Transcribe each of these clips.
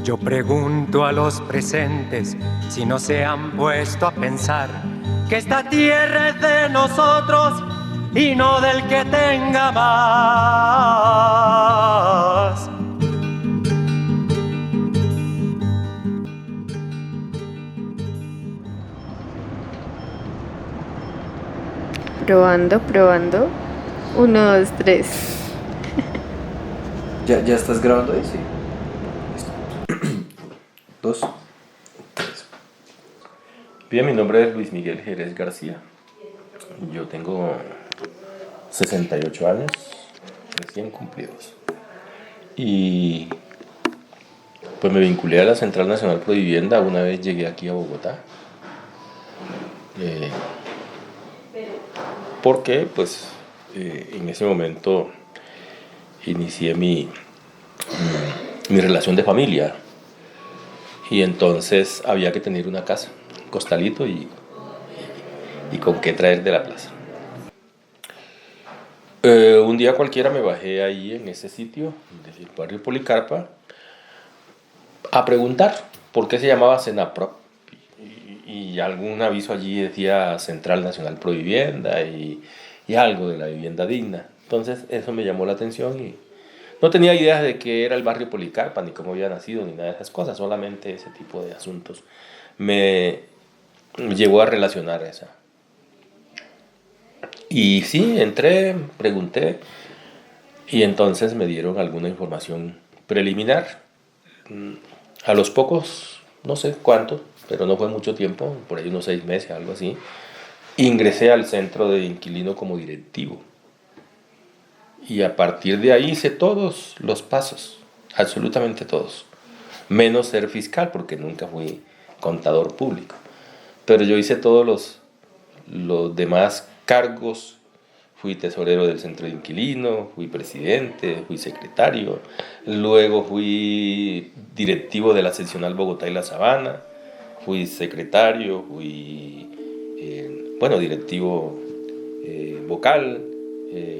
Yo pregunto a los presentes si no se han puesto a pensar que esta tierra es de nosotros y no del que tenga más. Probando, probando. 1, 2, 3. ¿Ya estás grabando ahí? Sí. Listo. 2, 3. Bien, mi nombre es Luis Miguel Jerez García. Yo tengo 68 años, recién cumplidos. Y pues me vinculé a la Central Nacional Provivienda una vez llegué aquí a Bogotá. Porque pues en ese momento inicié mi relación de familia. Y entonces había que tener una casa, un costalito y con qué traer de la plaza. Un día cualquiera me bajé ahí en ese sitio, del barrio Policarpa, a preguntar por qué se llamaba Senaprop. Y algún aviso allí decía Central Nacional Provivienda y algo de la vivienda digna. Entonces eso me llamó la atención y no tenía idea de qué era el barrio Policarpa, ni cómo había nacido, ni nada de esas cosas. Solamente ese tipo de asuntos me llevó a relacionar esa. Y sí, entré, pregunté y entonces me dieron alguna información preliminar. A los pocos, no sé cuánto, pero no fue mucho tiempo, por ahí unos 6 meses, algo así, ingresé al centro de inquilino como directivo. Y a partir de ahí hice todos los pasos, absolutamente todos, menos ser fiscal, porque nunca fui contador público. Pero yo hice todos los demás cargos. Fui tesorero del centro de inquilino, fui presidente, fui secretario, luego fui directivo de la seccional Bogotá y La Sabana, fui secretario, fui directivo vocal,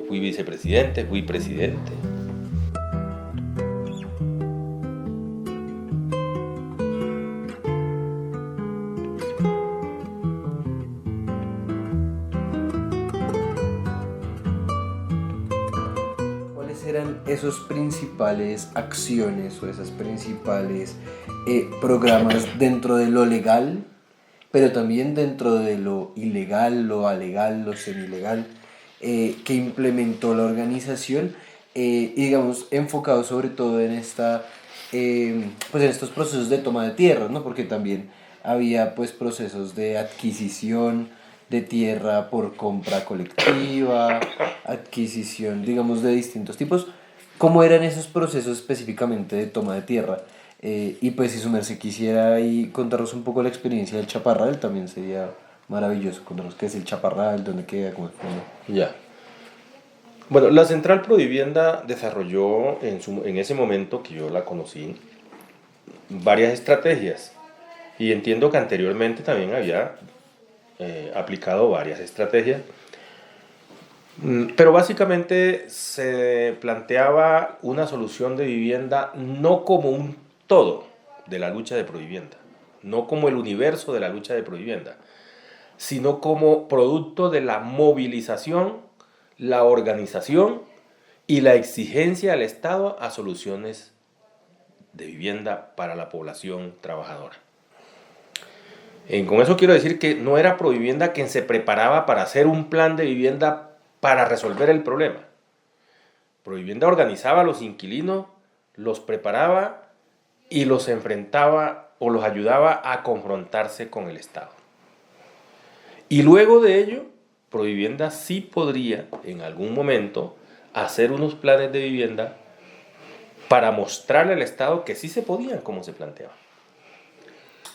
fui vicepresidente, fui presidente. Eran esos principales acciones o esas principales programas dentro de lo legal, pero también dentro de lo ilegal, lo alegal, lo semilegal, que implementó la organización, y digamos enfocado sobre todo en pues en estos procesos de toma de tierras, ¿no? Porque también había pues procesos de adquisición de tierra por compra colectiva, adquisición, digamos, de distintos tipos. ¿Cómo eran esos procesos específicamente de toma de tierra? Y pues si su merced quisiera ahí contarnos un poco la experiencia del Chaparral, también sería maravilloso contarnos qué es el Chaparral, dónde queda, cómo es. Ya. Bueno, la Central Provivienda desarrolló en ese momento que yo la conocí varias estrategias y entiendo que anteriormente también había aplicado varias estrategias, pero básicamente se planteaba una solución de vivienda no como un todo de la lucha de provivienda, no como el universo de la lucha de provivienda, sino como producto de la movilización, la organización y la exigencia del Estado a soluciones de vivienda para la población trabajadora. Con eso quiero decir que no era Provivienda quien se preparaba para hacer un plan de vivienda para resolver el problema. Provivienda organizaba a los inquilinos, los preparaba y los enfrentaba o los ayudaba a confrontarse con el Estado. Y luego de ello, Provivienda sí podría en algún momento hacer unos planes de vivienda para mostrarle al Estado que sí se podían como se planteaba.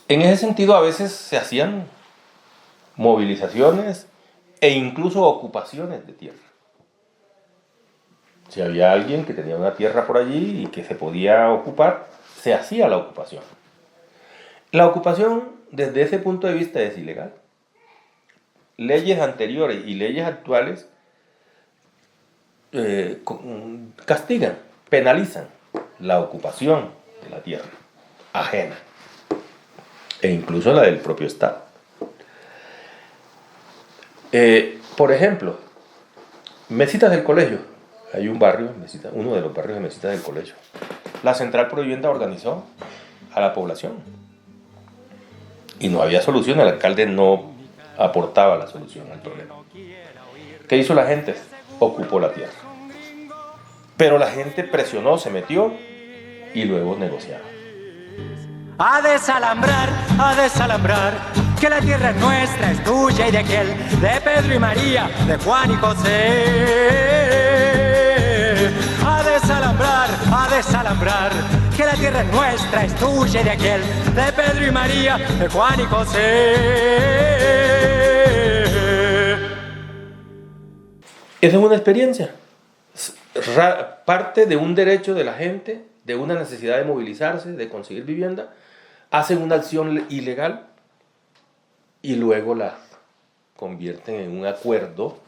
En ese sentido, a veces se hacían movilizaciones e incluso ocupaciones de tierra. Si había alguien que tenía una tierra por allí y que se podía ocupar, se hacía la ocupación. La ocupación, desde ese punto de vista, es ilegal. Leyes anteriores y leyes actuales castigan, penalizan la ocupación de la tierra ajena e incluso la del propio Estado. Por ejemplo, Mesitas del Colegio. Hay un barrio, uno de los barrios de Mesitas del Colegio. La Central Provivienda organizó a la población y no había solución. El alcalde no aportaba la solución al problema. ¿Qué hizo la gente? Ocupó la tierra. Pero la gente presionó, se metió y luego negociaron. A desalambrar, que la tierra es nuestra, es tuya y de aquel, de Pedro y María, de Juan y José. A desalambrar, que la tierra es nuestra, es tuya y de aquel, de Pedro y María, de Juan y José. Esa es una experiencia, parte de un derecho de la gente, de una necesidad de movilizarse, de conseguir vivienda. Hacen una acción ilegal y luego la convierten en un acuerdo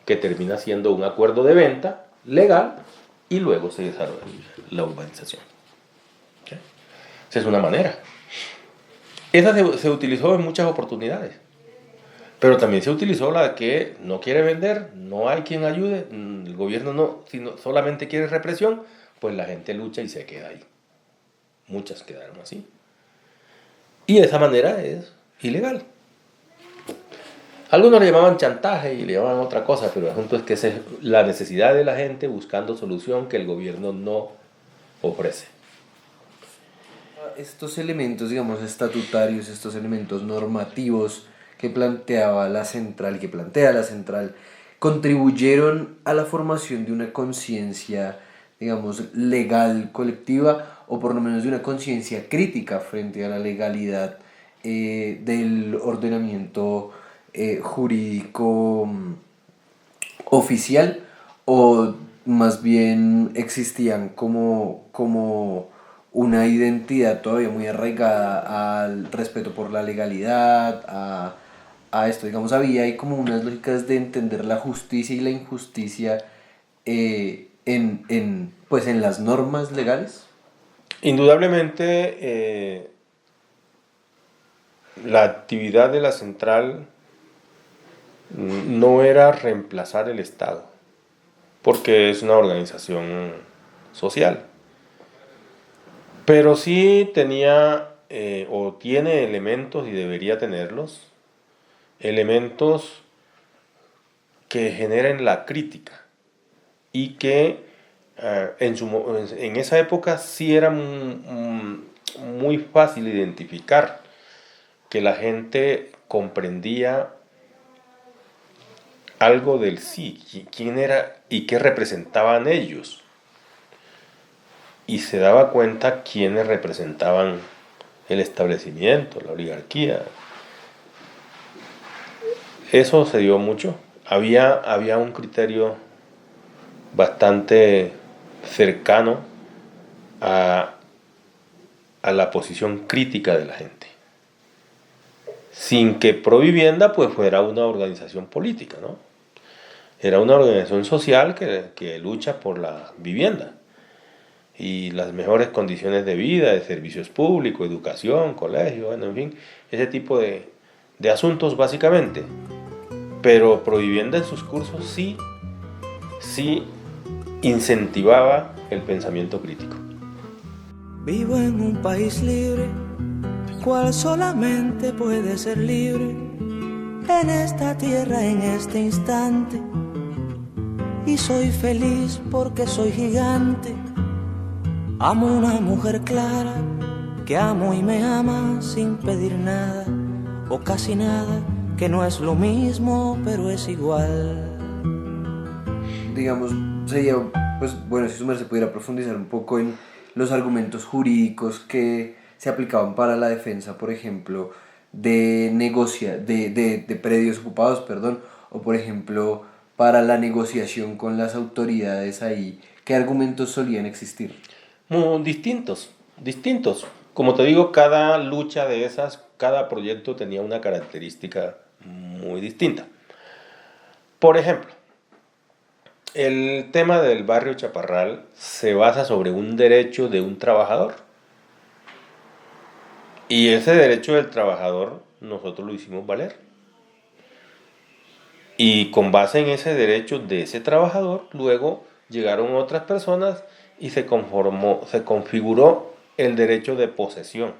que termina siendo un acuerdo de venta legal y luego se desarrolla la urbanización. ¿Okay? Esa es una manera. Esa se utilizó en muchas oportunidades, pero también se utilizó la que no quiere vender, no hay quien ayude, el gobierno no, sino solamente quiere represión, pues la gente lucha y se queda ahí. Muchas quedaron así. Y de esa manera es ilegal. Algunos le llamaban chantaje y le llamaban otra cosa, pero el asunto es que es la necesidad de la gente buscando solución que el gobierno no ofrece. Estos elementos, digamos, estatutarios, estos elementos normativos que planteaba la central, que plantea la central, contribuyeron a la formación de una conciencia, digamos, legal colectiva, o por lo menos de una conciencia crítica frente a la legalidad del ordenamiento jurídico oficial, o más bien existían como una identidad todavía muy arraigada al respeto por la legalidad, a esto, digamos, había ahí como unas lógicas de entender la justicia y la injusticia en las normas legales. Indudablemente, la actividad de la central no era reemplazar el Estado, porque es una organización social, pero sí tenía o tiene elementos, y debería tenerlos, elementos que generen la crítica y que en esa época sí era muy fácil identificar que la gente comprendía algo del sí, quién era y qué representaban ellos, y se daba cuenta quiénes representaban el establecimiento, la oligarquía. Eso se dio mucho. Había un criterio bastante cercano a la posición crítica de la gente, sin que Provivienda pues fuera una organización política, ¿no? Era una organización social que lucha por la vivienda y las mejores condiciones de vida, de servicios públicos, educación, colegio, bueno, en fin, ese tipo de asuntos básicamente. Pero Provivienda en sus cursos sí incentivaba el pensamiento crítico. Vivo en un país libre, cual solamente puede ser libre en esta tierra, en este instante. Y soy feliz porque soy gigante. Amo una mujer clara que amo y me ama sin pedir nada o casi nada, que no es lo mismo pero es igual. Digamos, sería, pues bueno, si su merced pudiera profundizar un poco en los argumentos jurídicos que se aplicaban para la defensa, por ejemplo, de predios ocupados, o por ejemplo, para la negociación con las autoridades ahí, ¿qué argumentos solían existir? Distintos. Como te digo, cada lucha de esas, cada proyecto tenía una característica muy distinta. Por ejemplo, El tema del barrio Chaparral se basa sobre un derecho de un trabajador. Y ese derecho del trabajador nosotros lo hicimos valer. Y con base en ese derecho de ese trabajador, luego llegaron otras personas y se configuró el derecho de posesión.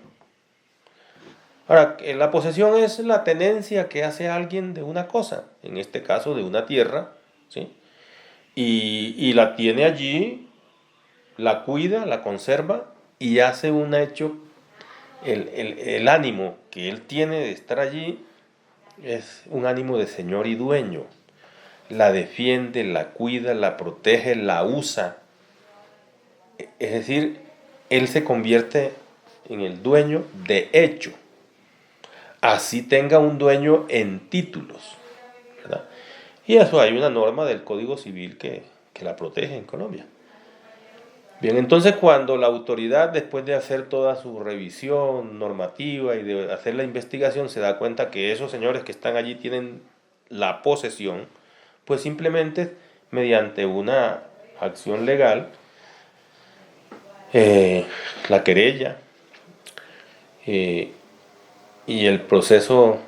Ahora, la posesión es la tenencia que hace alguien de una cosa, en este caso de una tierra, ¿sí? Y la tiene allí, la cuida, la conserva y hace un hecho, el ánimo que él tiene de estar allí es un ánimo de señor y dueño. La defiende, la cuida, la protege, la usa. Es decir, él se convierte en el dueño de hecho. Así tenga un dueño en títulos, ¿verdad? Y eso hay una norma del Código Civil que la protege en Colombia. Bien, entonces cuando la autoridad, después de hacer toda su revisión normativa y de hacer la investigación, se da cuenta que esos señores que están allí tienen la posesión, pues simplemente mediante una acción legal, la querella y el proceso,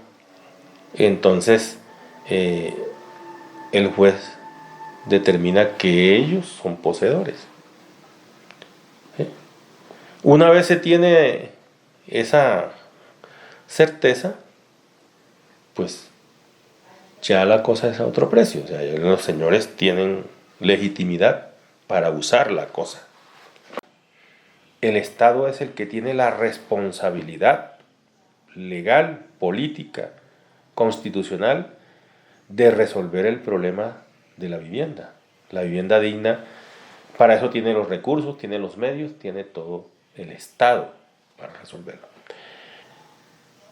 entonces el juez determina que ellos son poseedores. Una vez se tiene esa certeza, pues ya la cosa es a otro precio. O sea, los señores tienen legitimidad para usar la cosa. El Estado es el que tiene la responsabilidad legal, política, constitucional de resolver el problema de la vivienda. La vivienda digna, para eso tiene los recursos, tiene los medios, tiene todo el Estado para resolverlo.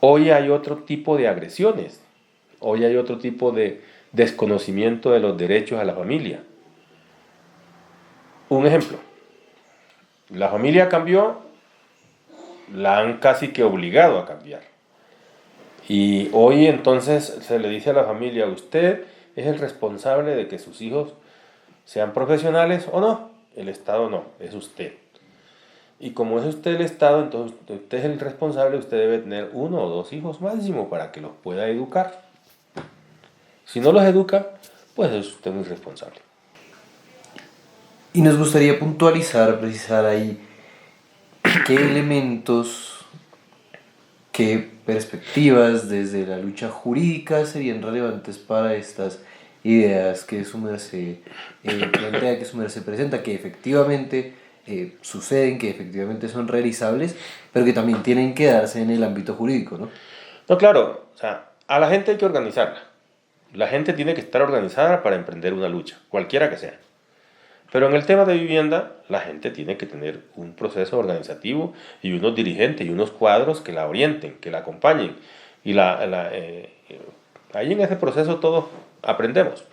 Hoy hay otro tipo de agresiones, hoy hay otro tipo de desconocimiento de los derechos a la familia. Un ejemplo, la familia cambió, la han casi que obligado a cambiar. Y hoy entonces se le dice a la familia, usted es el responsable de que sus hijos sean profesionales o no. El Estado no, es usted. Y como es usted el Estado, entonces usted es el responsable, usted debe tener 1 o 2 hijos máximo para que los pueda educar. Si no los educa, pues es usted muy responsable. Y nos gustaría puntualizar, precisar ahí, qué elementos, qué perspectivas desde la lucha jurídica serían relevantes para estas ideas que su merced plantea, que su merced presenta, que efectivamente suceden, que efectivamente son realizables, pero que también tienen que darse en el ámbito jurídico, ¿no? No, claro, o sea, a la gente hay que organizarla. La gente tiene que estar organizada para emprender una lucha, cualquiera que sea. Pero en el tema de vivienda, la gente tiene que tener un proceso organizativo y unos dirigentes y unos cuadros que la orienten, que la acompañen. Y ahí en ese proceso todos aprendemos.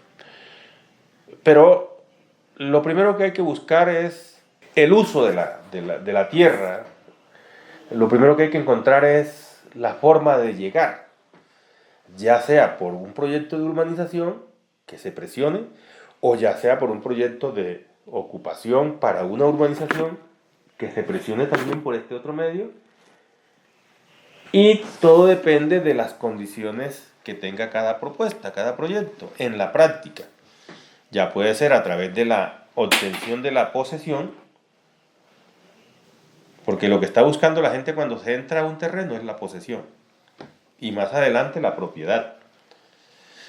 Pero lo primero que hay que buscar es el uso de la tierra. Lo primero que hay que encontrar es la forma de llegar, ya sea por un proyecto de urbanización que se presione, o ya sea por un proyecto de ocupación para una urbanización que se presione también por este otro medio. Y todo depende de las condiciones que tenga cada propuesta, cada proyecto, en la práctica. Ya puede ser a través de la obtención de la posesión, porque lo que está buscando la gente cuando se entra a un terreno es la posesión, y más adelante la propiedad.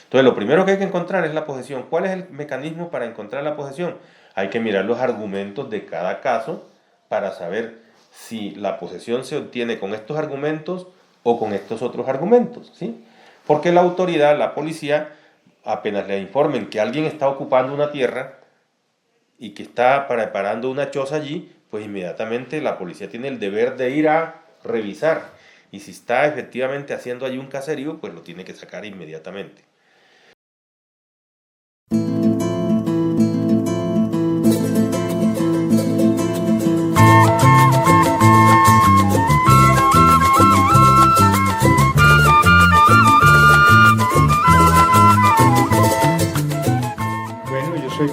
Entonces lo primero que hay que encontrar es la posesión. ¿Cuál es el mecanismo para encontrar la posesión? Hay que mirar los argumentos de cada caso para saber si la posesión se obtiene con estos argumentos o con estos otros argumentos, ¿sí? Porque la autoridad, la policía, apenas le informen que alguien está ocupando una tierra y que está preparando una choza allí, pues inmediatamente la policía tiene el deber de ir a revisar. Y si está efectivamente haciendo allí un caserío, pues lo tiene que sacar inmediatamente.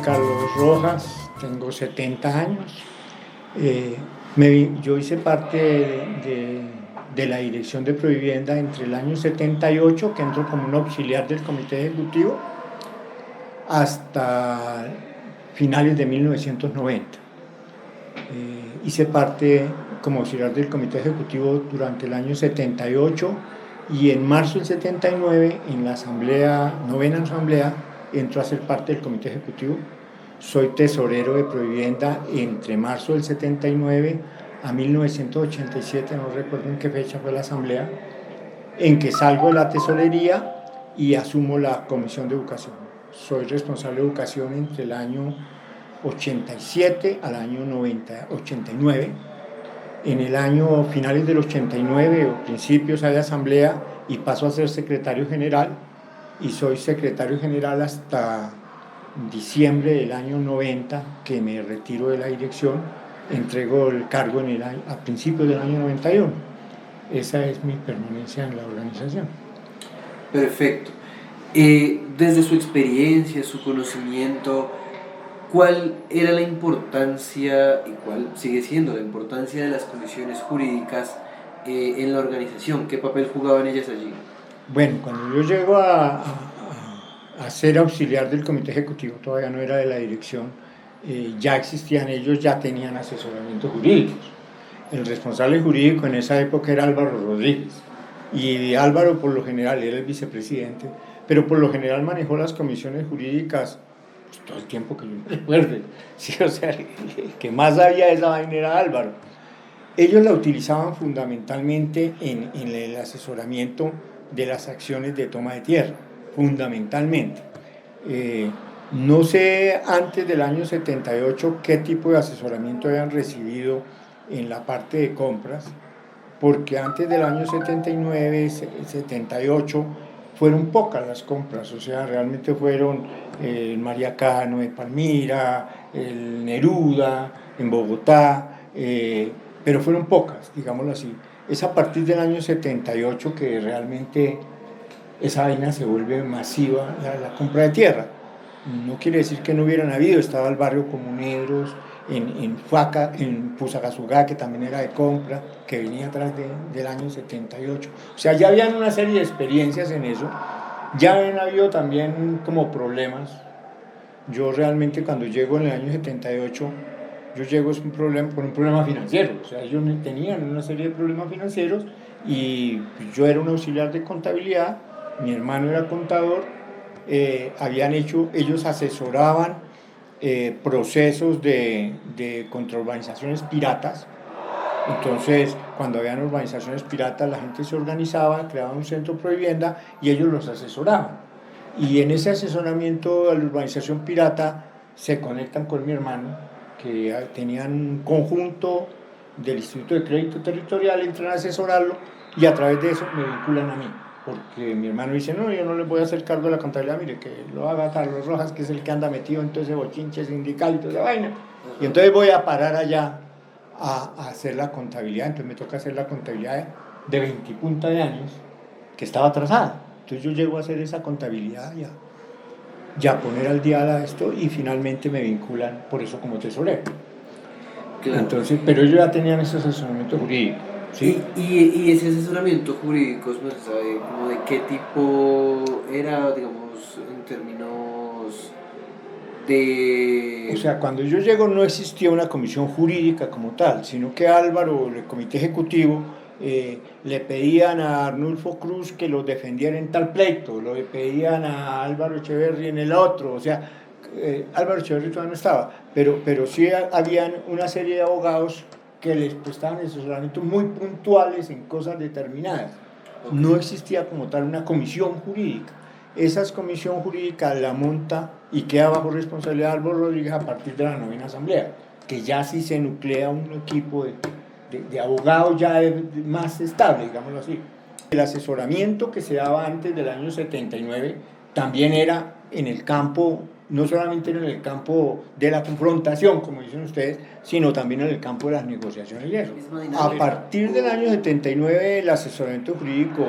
Carlos Rojas, tengo 70 años. Yo hice parte de la dirección de Provivienda entre el año 78, que entró como un auxiliar del comité ejecutivo, hasta finales de 1990. Hice parte como auxiliar del comité ejecutivo durante el año 78 y en marzo del 79, en la novena asamblea, entro a ser parte del comité ejecutivo. Soy tesorero de Provivienda entre marzo del 79 a 1987, no recuerdo en qué fecha fue la asamblea, en que salgo de la tesorería y asumo la comisión de educación. Soy responsable de educación entre el año 87 al año 89. En el año finales del 89 o principios hay asamblea y paso a ser secretario general, y soy secretario general hasta diciembre del año 90, que me retiro de la dirección, entrego el cargo a principios del año 91. Esa es mi permanencia en la organización. Perfecto. Desde su experiencia, su conocimiento, ¿cuál era la importancia y cuál sigue siendo la importancia de las comisiones jurídicas en la organización? ¿Qué papel jugaban ellas allí? Bueno, cuando yo llego a ser auxiliar del comité ejecutivo, todavía no era de la dirección, ya existían, ellos ya tenían asesoramiento jurídicos. El responsable jurídico en esa época era Álvaro Rodríguez, y Álvaro por lo general era el vicepresidente, pero por lo general manejó las comisiones jurídicas pues, todo el tiempo que yo me recuerde. Sí, o sea, el que más sabía de esa vaina era Álvaro. Ellos la utilizaban fundamentalmente en el asesoramiento de las acciones de toma de tierra, fundamentalmente. No sé antes del año 78 qué tipo de asesoramiento habían recibido en la parte de compras, porque antes del año 79, 78 fueron pocas las compras, o sea, realmente fueron el Mariacano de Palmira, el Neruda en Bogotá, pero fueron pocas, digámoslo así. Es a partir del año 78 que realmente esa vaina se vuelve masiva, la compra de tierra. No quiere decir que no hubieran habido, estaba el barrio Comuneros, en Fuaca, en Fusagasugá, que también era de compra, que venía atrás del año 78. O sea, ya habían una serie de experiencias en eso, ya habían habido también como problemas. Yo realmente cuando llego en el año 78, yo llego por un problema financiero, o sea, ellos tenían una serie de problemas financieros y yo era un auxiliar de contabilidad, mi hermano era contador, ellos asesoraban procesos contra urbanizaciones piratas. Entonces, cuando habían urbanizaciones piratas, la gente se organizaba, creaban un centro Provivienda y ellos los asesoraban. Y en ese asesoramiento a la urbanización pirata se conectan con mi hermano, que tenían un conjunto del Instituto de Crédito Territorial, entran a asesorarlo y a través de eso me vinculan a mí. Porque mi hermano dice, no, yo no le voy a hacer cargo de la contabilidad, mire, que lo haga Carlos Rojas, que es el que anda metido en todo ese bochinche sindical y toda esa vaina. Y entonces voy a parar allá a hacer la contabilidad. Entonces me toca hacer la contabilidad de 20 y punta de años, que estaba atrasada. Entonces yo llego a hacer esa contabilidad ya poner al día esto, y finalmente me vinculan por eso como tesorero. Claro. Entonces, pero ellos ya tenían ese asesoramiento jurídico. ¿Sí? Y ese asesoramiento jurídico, ¿no se sabe como de qué tipo era, digamos, en términos de...? O sea, cuando yo llego no existía una comisión jurídica como tal, sino que Álvaro, el comité ejecutivo, le pedían a Arnulfo Cruz que los defendiera en tal pleito, le pedían a Álvaro Echeverri en el otro, o sea, Álvaro Echeverri todavía no estaba, pero sí habían una serie de abogados que les prestaban asesoramiento muy puntuales en cosas determinadas. Okay. No existía como tal una comisión jurídica. Esa comisión jurídica la monta y queda bajo responsabilidad de Álvaro Rodríguez a partir de la novena asamblea, que ya sí se nuclea un equipo de abogados ya más estable, digámoslo así. El asesoramiento que se daba antes del año 79 también era en el campo, no solamente en el campo de la confrontación, como dicen ustedes, sino también en el campo de las negociaciones y eso. A partir del año 79 el asesoramiento jurídico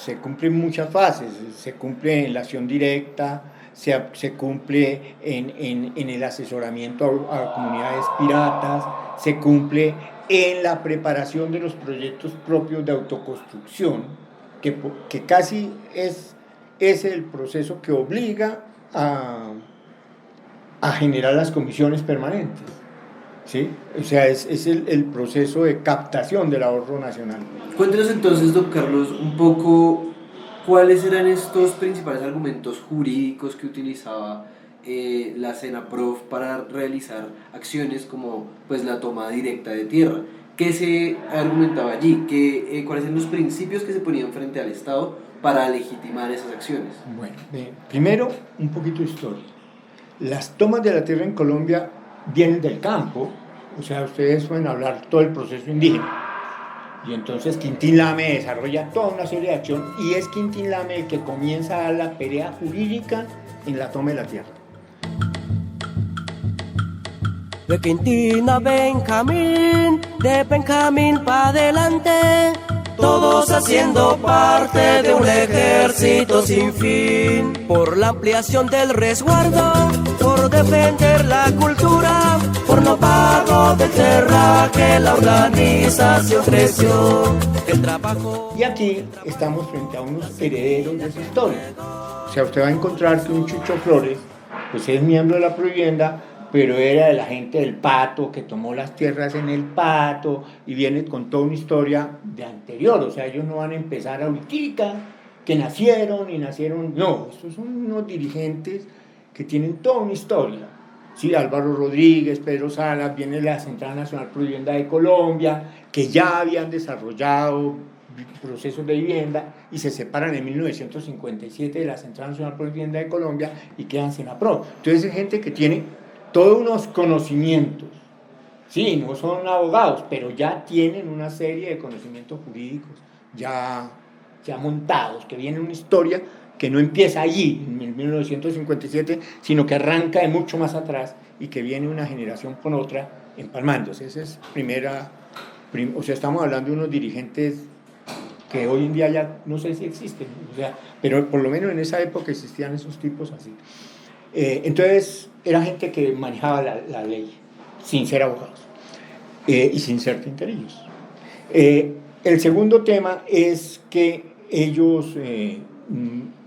se cumple en muchas fases, se cumple en la acción directa, se cumple en el asesoramiento a comunidades piratas, se cumple en la preparación de los proyectos propios de autoconstrucción, que casi es el proceso que obliga a generar las comisiones permanentes, ¿sí? O sea, es el proceso de captación del ahorro nacional. Cuéntenos entonces, don Carlos, un poco cuáles eran estos principales argumentos jurídicos que utilizaba la Senaprof para realizar acciones como pues la toma directa de tierra. ¿Qué se argumentaba allí? ¿Cuáles eran los principios que se ponían frente al Estado para legitimar esas acciones? Bueno, primero un poquito de historia. Las tomas de la tierra en Colombia vienen del campo, o sea, ustedes pueden hablar todo el proceso indígena. Y entonces Quintín Lame desarrolla toda una serie de acciones y es Quintín Lame el que comienza a dar la pelea jurídica en la toma de la tierra. De Quintín a Benjamín, de Benjamín pa' adelante, todos haciendo parte de un ejército sin fin. Por la ampliación del resguardo, por defender la cultura, por no pago del terraje, la organización creció. El trabajo... Y aquí estamos frente a unos herederos de esa historia. O sea, usted va a encontrar que un Chucho Flores, pues es miembro de la Provienda, pero era de la gente del Pato, que tomó las tierras en el Pato, y viene con toda una historia de anterior. O sea, ellos no van a empezar ahorita, que nacieron, no, estos son unos dirigentes que tienen toda una historia. Sí, Álvaro Rodríguez, Pedro Salas, viene la Central Nacional Provienda de Colombia, que ya habían desarrollado procesos de vivienda y se separan en 1957 de la Central Nacional Provienda de Colombia y quedan Senaprof. Entonces es gente que tiene todos unos conocimientos, sí, no son abogados, pero ya tienen una serie de conocimientos jurídicos ya montados, que viene una historia que no empieza allí, en 1957, sino que arranca de mucho más atrás y que viene una generación con otra empalmándose. Esa es o sea, estamos hablando de unos dirigentes que hoy en día ya no sé si existen, o sea, pero por lo menos en esa época existían esos tipos así. Entonces, era gente que manejaba la ley, sin ser abogados y sin ser tinterillos. El segundo tema es que ellos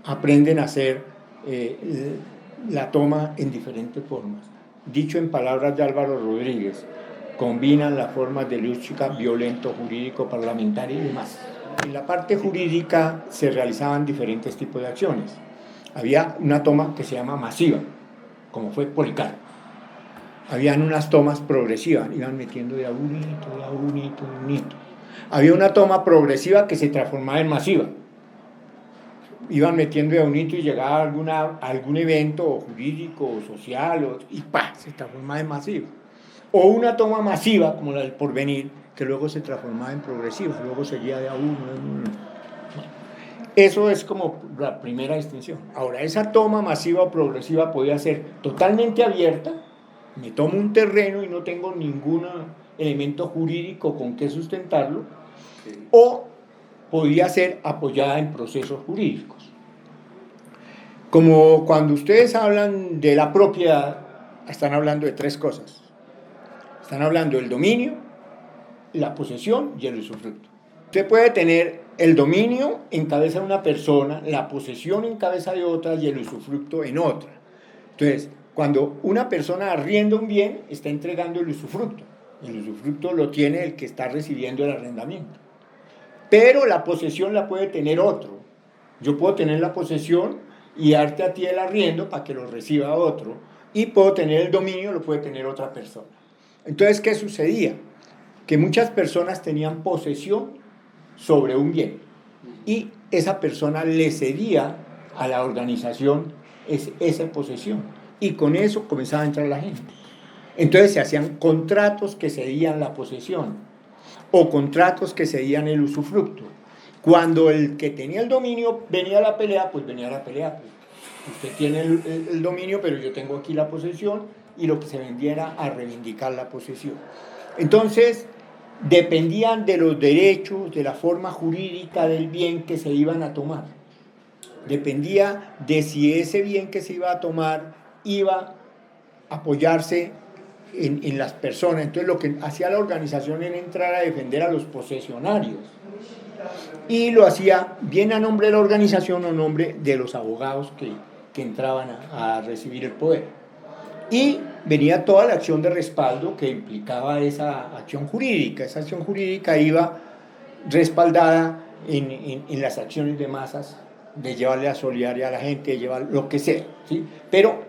aprenden a hacer la toma en diferentes formas. Dicho en palabras de Álvaro Rodríguez, combinan las formas de lucha, violento, jurídico, parlamentario y demás. En la parte jurídica se realizaban diferentes tipos de acciones. Había una toma que se llama masiva, como fue Policarpo. Habían unas tomas progresivas, iban metiendo de a unito. Había una toma progresiva que se transformaba en masiva. Iban metiendo de a unito y llegaba algún evento jurídico o social y ¡pah!, se transformaba en masiva. O una toma masiva, como la del Porvenir, que luego se transformaba en progresiva, luego seguía de a uno. Eso es como la primera distinción. Ahora, esa toma masiva o progresiva podía ser totalmente abierta, me tomo un terreno y no tengo ningún elemento jurídico con que sustentarlo, o podía ser apoyada en procesos jurídicos. Como cuando ustedes hablan de la propiedad, están hablando de tres cosas. Están hablando del dominio, la posesión y el usufructo. Usted puede tener el dominio en cabeza de una persona, la posesión en cabeza de otra y el usufructo en otra. Entonces, cuando una persona arrienda un bien, está entregando el usufructo. El usufructo lo tiene el que está recibiendo el arrendamiento. Pero la posesión la puede tener otro. Yo puedo tener la posesión y darte a ti el arriendo para que lo reciba otro. Y puedo tener el dominio, lo puede tener otra persona. Entonces, ¿qué sucedía? Que muchas personas tenían posesión sobre un bien y esa persona le cedía a la organización esa posesión y con eso comenzaba a entrar la gente. Entonces se hacían contratos que cedían la posesión o contratos que cedían el usufructo. Cuando el que tenía el dominio venía a la pelea, pues venía a la pelea. Usted tiene el dominio, pero yo tengo aquí la posesión, y lo que se vendía era a reivindicar la posesión. Entonces, dependían de los derechos, de la forma jurídica del bien que se iban a tomar. dependía de si ese bien que se iba a tomar iba a apoyarse en las personas. Entonces lo que hacía la organización era entrar a defender a los posesionarios. Y lo hacía bien a nombre de la organización o a nombre de los abogados que entraban a recibir el poder. Y venía toda la acción de respaldo que implicaba esa acción jurídica. Esa acción jurídica iba respaldada en las acciones de masas, de llevarle la solidaridad a la gente, de llevar lo que sea, ¿sí? Pero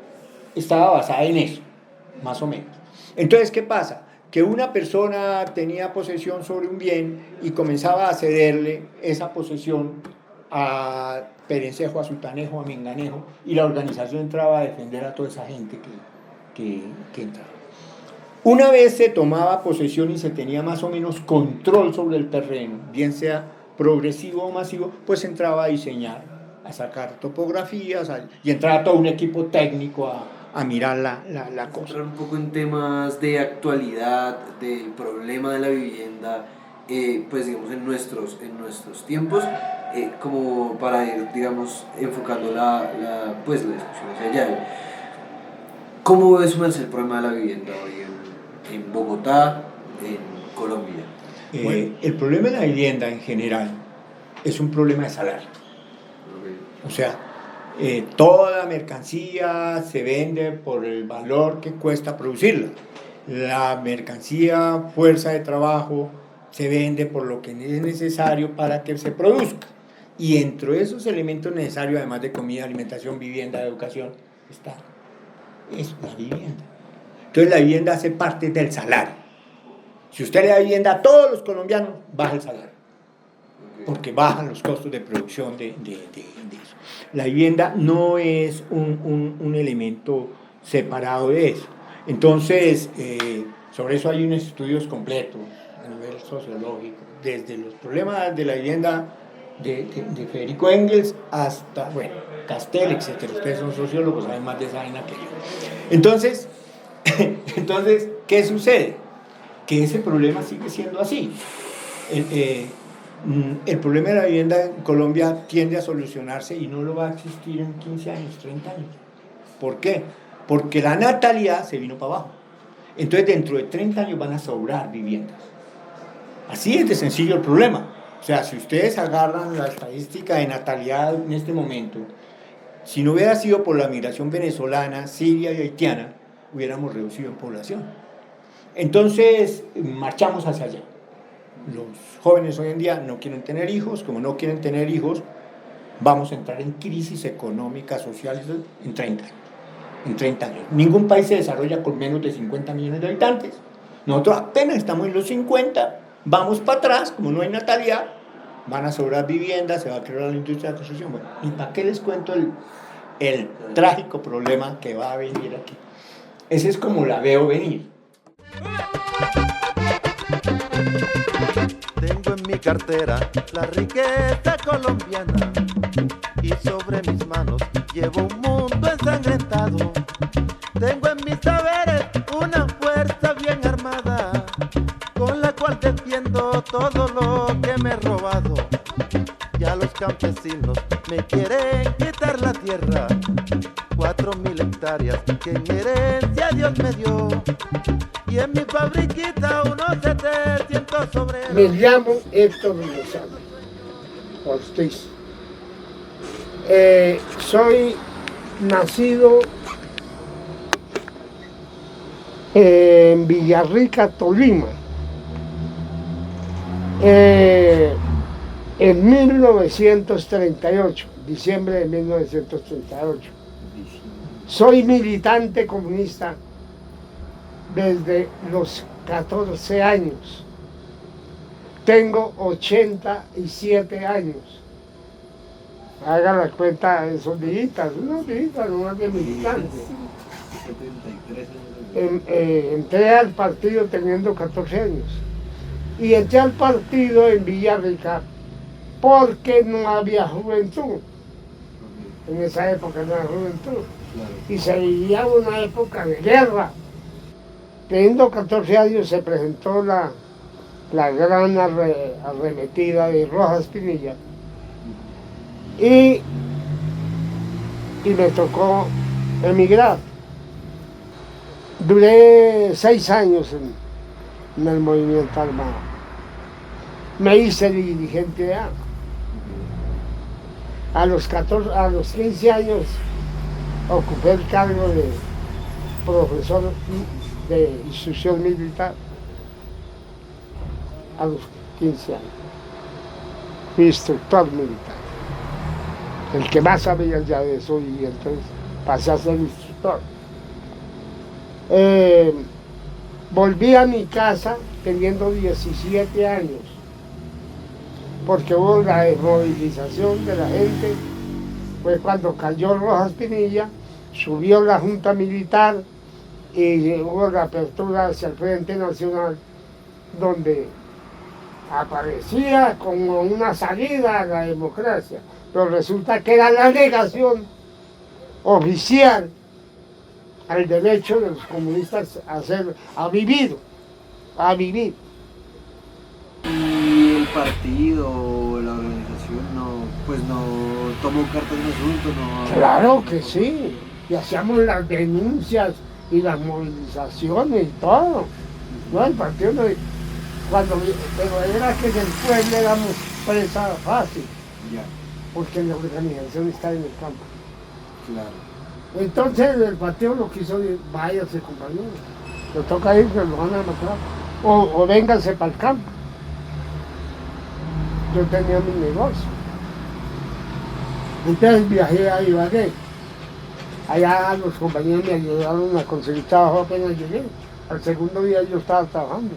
estaba basada en eso, más o menos. Entonces, ¿qué pasa? Que una persona tenía posesión sobre un bien y comenzaba a cederle esa posesión a Perencejo, a Sutanejo, a Menganejo, y la organización entraba a defender a toda esa gente que entraba. Una vez se tomaba posesión y se tenía más o menos control sobre el terreno, bien sea progresivo o masivo, pues entraba a diseñar, a sacar topografías, y entraba todo un equipo técnico a mirar la cosa. Entrar un poco en temas de actualidad, del problema de la vivienda, pues digamos en nuestros tiempos, como para ir, digamos, enfocando la discusión hacia allá. ¿Cómo ves el problema de la vivienda hoy en Bogotá, en Colombia? El problema de la vivienda en general es un problema de salario. O sea, toda mercancía se vende por el valor que cuesta producirla. La mercancía, fuerza de trabajo, se vende por lo que es necesario para que se produzca. Y dentro de esos elementos necesarios, además de comida, alimentación, vivienda, educación, está la vivienda. Entonces la vivienda hace parte del salario. Si usted le da vivienda a todos los colombianos, baja el salario, porque bajan los costos de producción de eso. La vivienda no es un elemento separado de eso. Entonces, sobre eso hay unos estudios completos a nivel sociológico, desde los problemas de la vivienda de Federico Engels hasta, bueno, Castel, etc. Ustedes son sociólogos, saben más de esa vaina que yo. Entonces, ¿qué sucede? Que ese problema sigue siendo así. El problema de la vivienda en Colombia tiende a solucionarse y no lo va a existir en 15 años, 30 años. ¿Por qué? Porque la natalidad se vino para abajo. Entonces dentro de 30 años van a sobrar viviendas. Así es de sencillo el problema. O sea, si ustedes agarran la estadística de natalidad en este momento, si no hubiera sido por la migración venezolana, siria y haitiana, hubiéramos reducido en población. Entonces marchamos hacia allá. Los jóvenes hoy en día no quieren tener hijos. Como no quieren tener hijos, vamos a entrar en crisis económica, social en 30 años. En 30 años. Ningún país se desarrolla con menos de 50 millones de habitantes. Nosotros apenas estamos en los 50, vamos para atrás, como no hay natalidad, van a sobrar viviendas, se va a crear la industria de la construcción. Bueno, ¿y para qué les cuento el trágico problema que va a venir aquí? Ese es como la veo venir. Tengo en mi cartera la riqueza colombiana y sobre mis manos llevo un mundo ensangrentado. Tengo en mis saberes una fuerza bien armada con la cual defiendo todo lo que me he robado. Ya los campesinos me quieren quitar la tierra, 4.000 hectáreas que en herencia Dios me dio. Y en mi fabriquita unos 700 obreros. Me llamo Héctor Lozano Ortiz. Soy nacido en Villarrica, Tolima, en 1938, diciembre de 1938. Soy militante comunista desde los 14 años. Tengo 87 años. Hagan la cuenta de esos días, unos días, no más de militante. Entré al partido teniendo 14 años. Y entré al partido en Villarrica porque no había juventud. En esa época no había juventud. Y se vivía una época de guerra. Teniendo 14 años se presentó la gran arremetida de Rojas Pinilla y y me tocó emigrar. Duré 6 años en el movimiento armado. Me hice dirigente de ANCO. A los 15 años ocupé el cargo de profesor de instrucción militar. A los 15 años. Fui instructor militar. El que más sabía ya de eso, y entonces pasé a ser instructor. Volví a mi casa teniendo 17 años, porque hubo la desmovilización de la gente. Fue cuando cayó Rojas Pinilla, subió la Junta Militar y hubo la apertura hacia el Frente Nacional, donde aparecía como una salida a la democracia, pero resulta que era la negación oficial al derecho de los comunistas a vivir. Y el partido o la organización no tomó cartas en el asunto, no. Claro que sí, y hacíamos las denuncias y las movilizaciones y todo. No, el partido no, pero era que en el pueblo éramos presa fácil, Ya, porque la organización está en el campo. claro. Entonces el partido lo quiso decir, váyase compañero, le toca ir que lo van a matar, o vénganse para el campo. Yo tenía mi negocio. Entonces viajé a Ibagué. Allá los compañeros me ayudaron a conseguir trabajo apenas llegué. Al segundo día yo estaba trabajando,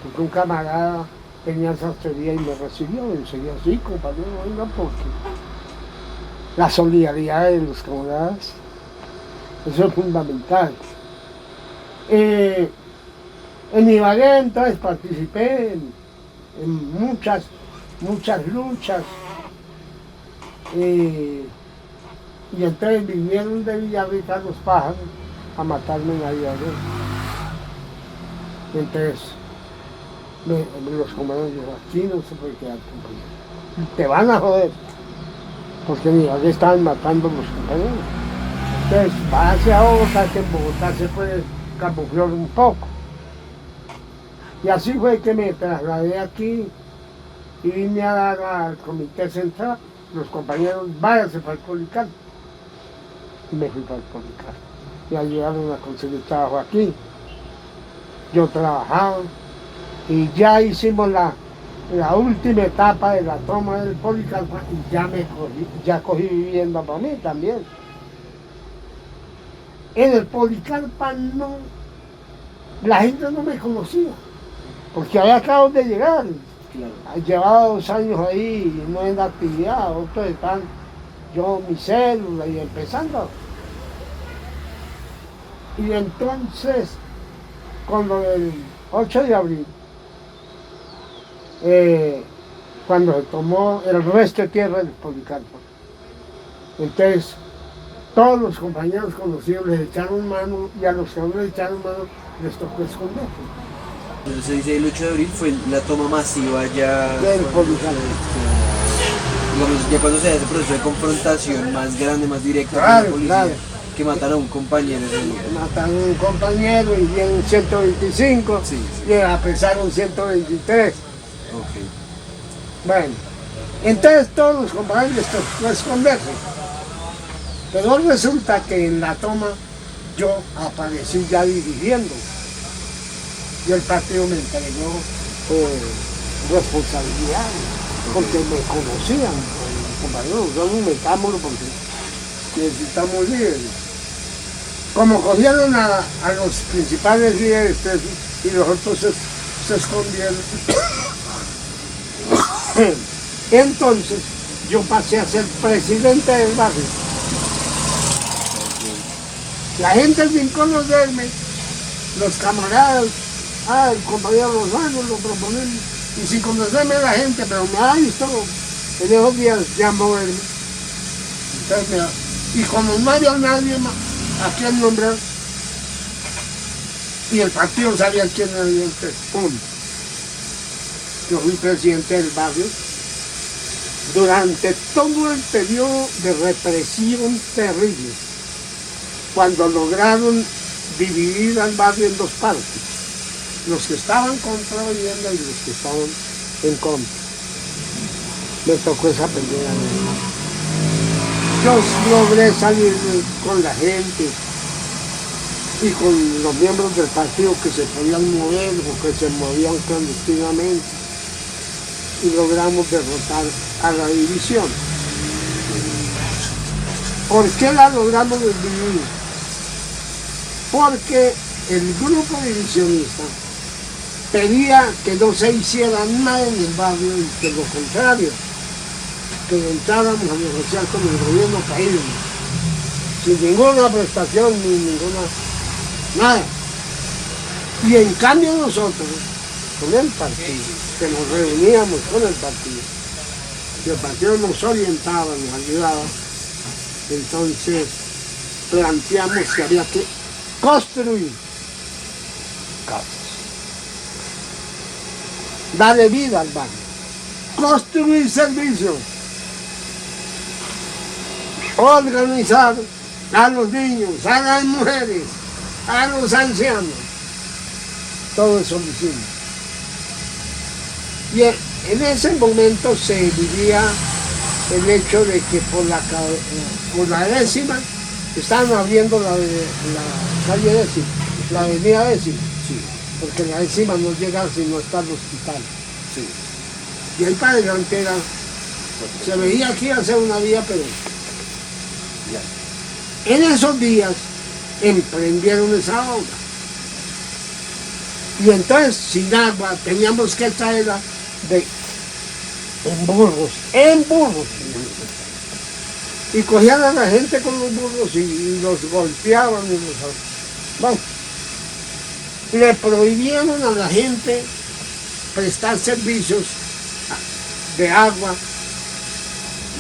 porque un camarada tenía sastrería y me recibió. Y enseguida, sí, compañero, venga, porque la solidaridad de los camaradas, eso es fundamental. En Ibagué entonces participé en muchas luchas. Y entonces vinieron de Villarrica los pájaros a matarme en la Ibagué. Entonces los compañeros dijeron, aquí no se puede quedar, compañero. Te van a joder, porque en Ibagué estaban matando los compañeros. Entonces, váyase a Bogotá, que en Bogotá se puede camuflar un poco. Y así fue que me trasladé aquí y vine a dar al Comité Central. Los compañeros, váyanse para el Policarpo. Y me fui para el Policarpo. Me ayudaron a conseguir trabajo aquí. Yo trabajaba y ya hicimos la última etapa de la toma del Policarpo y ya cogí vivienda para mí también. En el Policarpo la gente no me conocía, porque había acabado de llegar. Claro. Llevaba 2 años ahí y no en actividad, otros están, yo mi célula y empezando. Y entonces, con lo del 8 de abril, cuando se tomó el resto de tierra del Policarpo, entonces todos los compañeros conocidos les echaron mano y a los que no les echaron mano les tocó esconderse. Entonces se dice el 8 de abril fue la toma masiva ya del Policarpo. Digamos, ya cuando se hace el proceso de confrontación más grande, más directo con Claro, la policía, claro. que mataron a un compañero. Mataron a un compañero y vienen 125, Sí. y apresaron 123. Ok. Bueno, entonces todos los compañeros les tocó esconderse. Pero resulta que en la toma yo aparecí ya dirigiendo. Y el partido me entregó responsabilidad, porque me conocían, compañeros, no metámoslo porque necesitamos líderes. Como cogieron a los principales líderes y los otros se escondieron, entonces yo pasé a ser presidente del barrio. La gente sin conocerme, los camaradas, el compañero Rosano lo proponemos, y sin conocerme la gente, pero me ha visto en esos días ya moverme. Entonces, y como no había nadie más a quien nombrar, y el partido sabía quién era yo, yo fui presidente del barrio, durante todo el periodo de represión terrible, cuando lograron dividir al barrio en dos partes, los que estaban contra la vivienda y los que estaban en contra. Me tocó esa pelea. Yo logré salir con la gente y con los miembros del partido que se podían mover o que se movían clandestinamente, y logramos derrotar a la división. ¿Por qué la logramos dividir? Porque el grupo divisionista pedía que no se hiciera nada en el barrio y que lo contrario, que entráramos a negociar con el gobierno caído, sin ninguna prestación ni ninguna nada. Y en cambio nosotros, con el partido, que nos reuníamos con el partido, y el partido nos orientaba, nos ayudaba, entonces planteamos que había que construir casas, darle vida al barrio, construir servicios, organizar a los niños, a las mujeres, a los ancianos. Todo eso lo hicimos. Y en ese momento se vivía el hecho de que por la décima estaban abriendo la calle décima, la avenida décima, sí, porque la décima no llega sino hasta el hospital. Sí. Y ahí para adelante se veía que iba a ser una vía, pero ya. En esos días emprendieron esa obra. Y entonces, sin agua, teníamos que traerla en burros. Y cogían a la gente con los burros y los golpeaban. Bueno, le prohibieron a la gente prestar servicios de agua.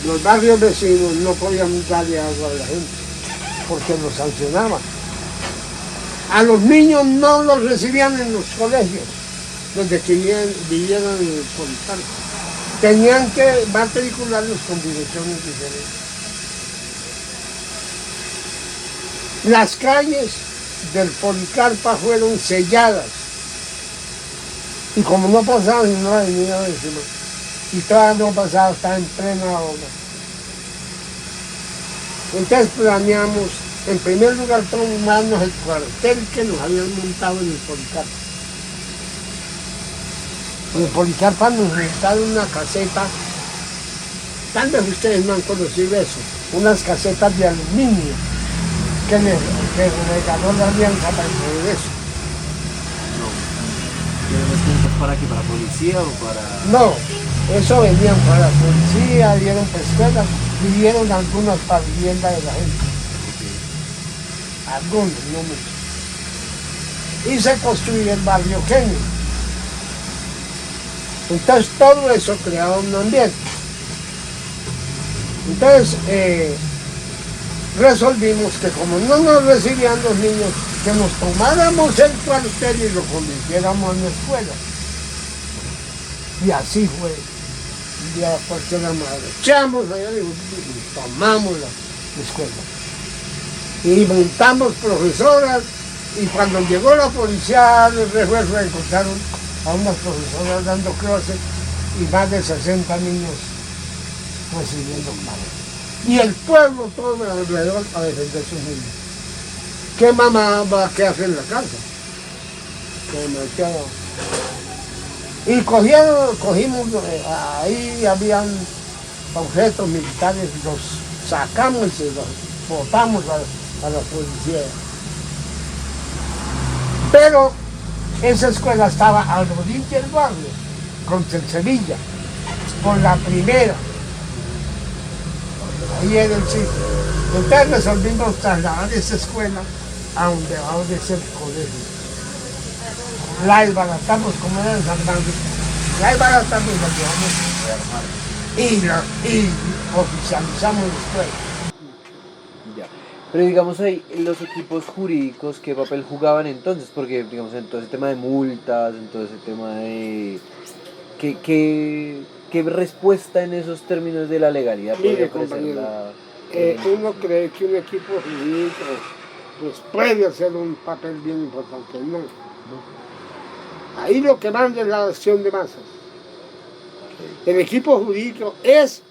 Los barrios vecinos no podían darle agua a la gente porque los sancionaban. A los niños no los recibían en los colegios, desde que vivieran en el Policarpa. Tenían que matricularlos con direcciones diferentes. Las calles del Policarpa fueron selladas. Y como no pasaba ni una avenida décima, y todavía no pasaba, estaba en plena obra. Entonces planeamos, en primer lugar, tomarnos el cuartel que nos habían montado en el Policarpa. En el Policarpa nos montaron una caseta, tal vez ustedes no han conocido eso, unas casetas de aluminio que le regaló la Alianza para el Progreso. ¿Para qué? ¿Para policía o para...? No, eso venían para la policía, dieron para escuelas y dieron algunas para vivienda de la gente. Algunos, no muchos. Y se construyó el barrio Kenny. Entonces todo eso creaba un ambiente. Entonces resolvimos que como no nos recibían los niños, que nos tomáramos el cuartel y lo convirtiéramos en escuela. Y así fue. Un día porque la madre echamos allá y tomamos la escuela. Y montamos profesoras, y cuando llegó la policía de refuerzo encontraron a unas profesoras dando clases y más de 60 niños recibiendo clases. Y el pueblo todo alrededor a defender a sus niños. ¿Qué mamá va a quedarse en la casa? Y cogimos, ahí habían objetos militares, los sacamos y los botamos a la policía. Pero esa escuela estaba al rodillo del barrio, contra el Sevilla, por la primera. Ahí era el sitio. Entonces resolvimos trasladar esa escuela a donde va a ser el colegio. La desbaratamos como era en San Francisco. La desbaratamos y la llevamos y oficializamos la escuela. Ya. Pero digamos ahí, los equipos jurídicos, ¿qué papel jugaban entonces? Porque digamos en todo ese tema de multas, en todo ese tema de... ¿Qué ¿Qué respuesta en esos términos de la legalidad Mire, podría ofrecer compañero, la... uno cree que un equipo jurídico pues, puede hacer un papel bien importante. No. Ahí lo que manda es la acción de masas. El equipo jurídico es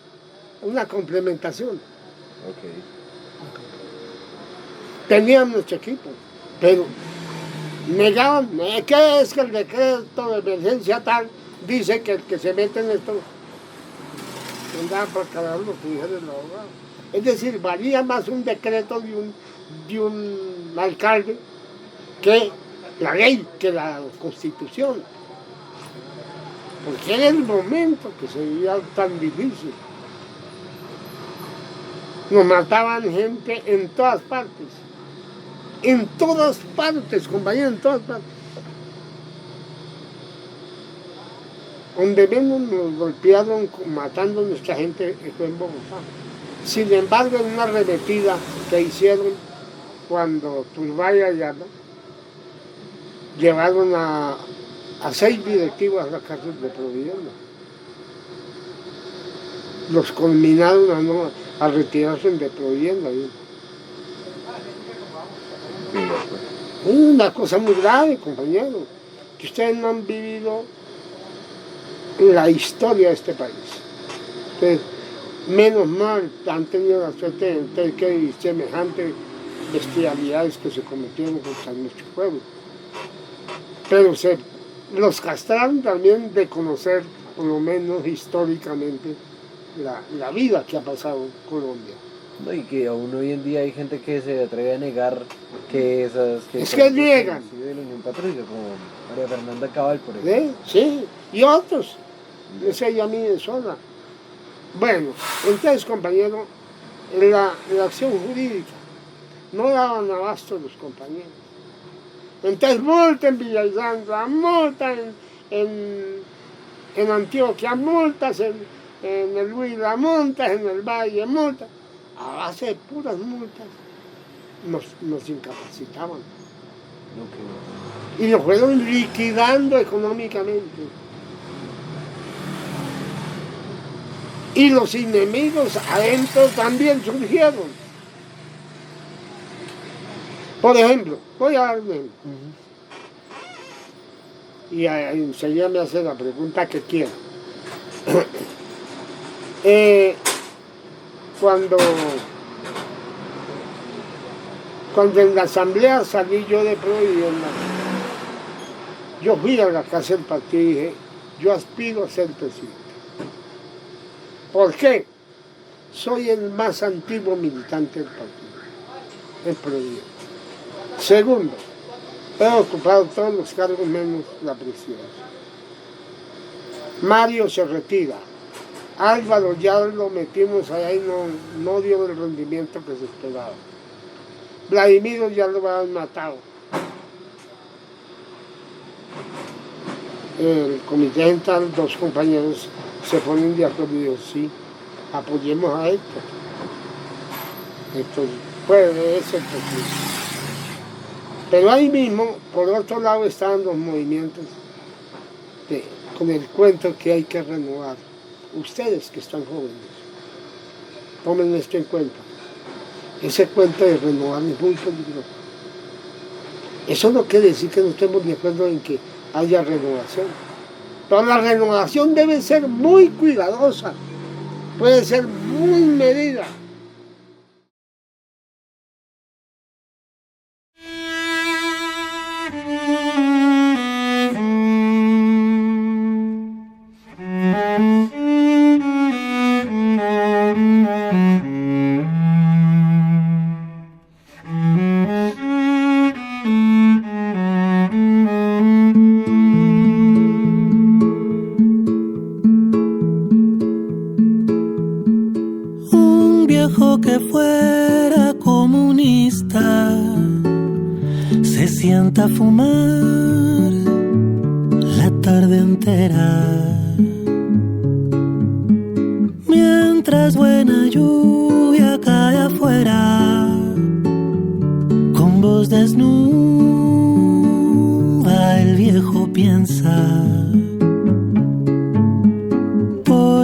una complementación. Tenían nuestro equipo, pero negaban, ¿qué es que el decreto de emergencia tal dice que el que se mete en esto andaba por cada uno que dijera el abogado? Es decir, valía más un decreto de un alcalde que la ley, que la constitución. Porque era el momento que se vivía tan difícil. Nos mataban gente en todas partes. En todas partes, compañeros, en todas partes. Donde menos nos golpearon matando a nuestra gente fue en Bogotá. Sin embargo, en una arremetida que hicieron cuando Turbay Ayala, llevaron a 6 directivos a la cárcel de Providencia. Los culminaron a retirarse de Providencia. Es una cosa muy grave, compañero, que ustedes no han vivido la historia de este país. Ustedes, menos mal, han tenido la suerte de que semejantes bestialidades que se cometieron contra nuestro pueblo. Pero los castraron también de conocer, por lo menos históricamente, la vida que ha pasado en Colombia. No, y que aún hoy en día hay gente que se atreve a negar que esas... Es que niegan. De la Unión Patriótica, como María Fernanda Cabal, por ejemplo. Sí, y otros. No sé, yo a mí de sola. Bueno, entonces, compañero, la acción jurídica no daban abasto los compañeros. Entonces, multa en Villa Isandra, multa en Antioquia, multas en el Huila, multas en el Valle, multas. A base de puras multas nos incapacitaban. Y nos fueron liquidando económicamente. Y los enemigos adentro también surgieron. Por ejemplo, voy a darme. Y enseguida me hace la pregunta que quiero. Cuando en la asamblea salí yo de Providencia, yo fui a la casa del partido y dije, yo aspiro a ser presidente. ¿Por qué? Soy el más antiguo militante del partido, en Providencia. Segundo, he ocupado todos los cargos menos la presidencia. Mario se retira. Álvaro ya lo metimos allá y no dio el rendimiento que se esperaba. Vladimiro ya lo habían matado. El comité central, 2 compañeros se ponen de acuerdo y dicen, sí, apoyemos a Héctor. Héctor puede ser posible. Pero ahí mismo, por otro lado, estaban los movimientos con el cuento que hay que renovar. Ustedes que están jóvenes, tomen esto en cuenta. Ese cuento de renovar es muy peligroso. Eso no quiere decir que no estemos de acuerdo en que haya renovación. Pero la renovación debe ser muy cuidadosa, puede ser muy medida. Que fuera comunista se sienta a fumar la tarde entera, mientras buena lluvia cae afuera, con voz desnuda el viejo piensa. Por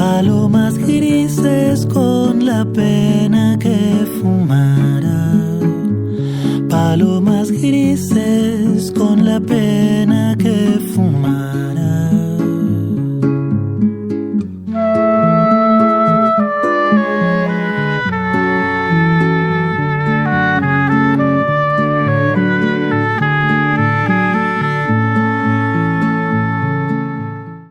Palomas grises con la pena que fumara. Palomas grises con la pena que fumara.